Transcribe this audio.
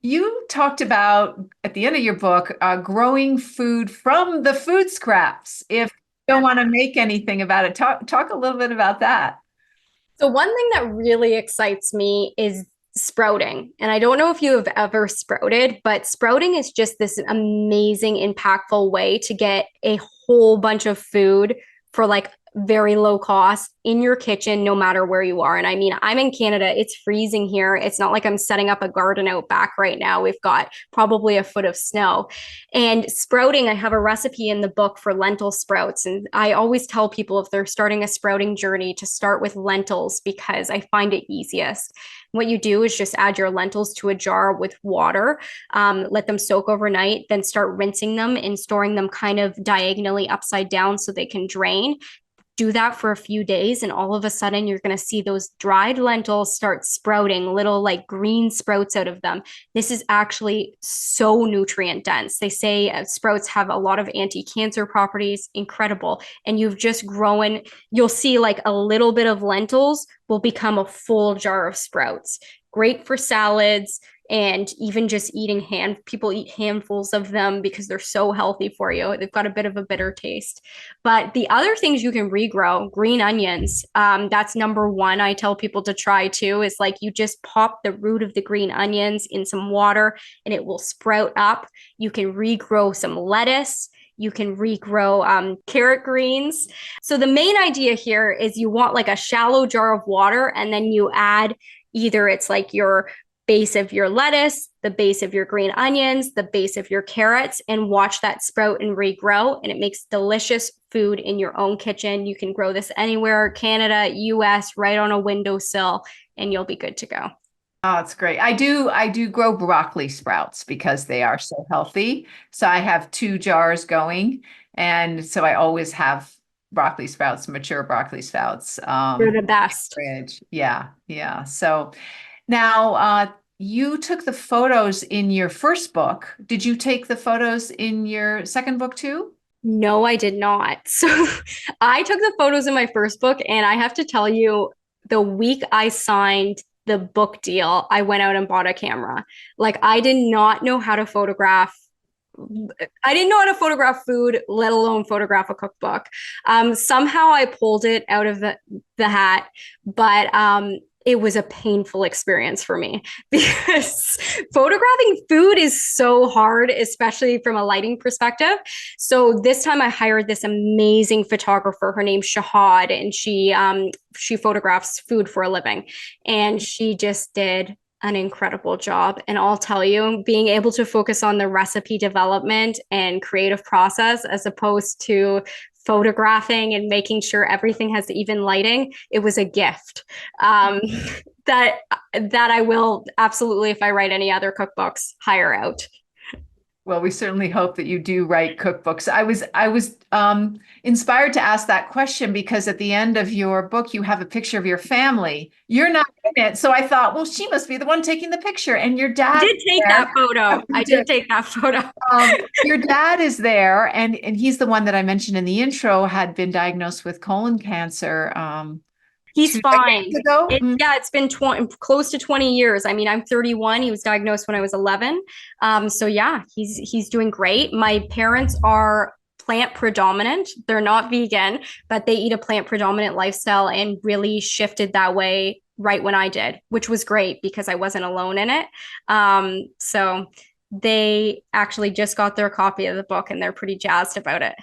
You talked about at the end of your book, growing food from the food scraps. If you don't want to make anything about it, talk a little bit about that. So one thing that really excites me is sprouting. And I don't know if you have ever sprouted, but sprouting is just this amazing, impactful way to get a whole bunch of food for like very low cost in your kitchen, no matter where you are. And I mean, I'm in Canada, it's freezing here. It's not like I'm setting up a garden out back right now. We've got probably a foot of snow. And sprouting, I have a recipe in the book for lentil sprouts. And I always tell people if they're starting a sprouting journey to start with lentils because I find it easiest. What you do is just add your lentils to a jar with water, let them soak overnight, then start rinsing them and storing them kind of diagonally upside down so they can drain. Do that for a few days, and all of a sudden, you're going to see those dried lentils start sprouting, little like green sprouts out of them. This is actually so nutrient dense. They say sprouts have a lot of anti cancer properties, incredible. And you've just grown, you'll see like a little bit of lentils will become a full jar of sprouts. Great for salads, and even just people eat handfuls of them because they're so healthy for you. They've got a bit of a bitter taste. But the other things you can regrow, green onions, that's number one. I tell people to try too, is like you just pop the root of the green onions in some water and it will sprout up. You can regrow some lettuce. You can regrow carrot greens. So the main idea here is you want like a shallow jar of water, and then you add either it's like your base of your lettuce, the base of your green onions, the base of your carrots, and watch that sprout and regrow. And it makes delicious food in your own kitchen. You can grow this anywhere, Canada, US, right on a windowsill, and you'll be good to go. Oh, it's great. I do grow broccoli sprouts because they are so healthy. So I have two jars going, and so I always have broccoli sprouts, mature broccoli sprouts, You're the in my best. fridge. Yeah, yeah. So now, you took the photos in your first book. Did you take the photos in your second book too? No, I did not. So I took the photos in my first book, and I have to tell you, the week I signed the book deal, I went out and bought a camera. Like, I did not know how to photograph. I didn't know how to photograph food, let alone photograph a cookbook. Somehow I pulled it out of the hat, but it was a painful experience for me because photographing food is so hard, especially from a lighting perspective. So this time I hired this amazing photographer. Her name's Shahad, and she photographs food for a living, and she just did an incredible job. And I'll tell you, being able to focus on the recipe development and creative process as opposed to photographing and making sure everything has even lighting, it was a gift. That I will absolutely, if I write any other cookbooks, hire out. Well, we certainly hope that you do write cookbooks. I was inspired to ask that question because at the end of your book, you have a picture of your family. You're not in it, so I thought, well, she must be the one taking the picture, and your I dad did is take there. that photo. You I did. did take that photo. Your dad is there, and he's the one that I mentioned in the intro had been diagnosed with colon cancer He's two decades fine. ago. Yeah, it's been close to 20 years. I mean, I'm 31. He was diagnosed when I was 11. So yeah, he's doing great. My parents are plant predominant. They're not vegan, but they eat a plant predominant lifestyle and really shifted that way right when I did, which was great because I wasn't alone in it. So they actually just got their copy of the book and they're pretty jazzed about it.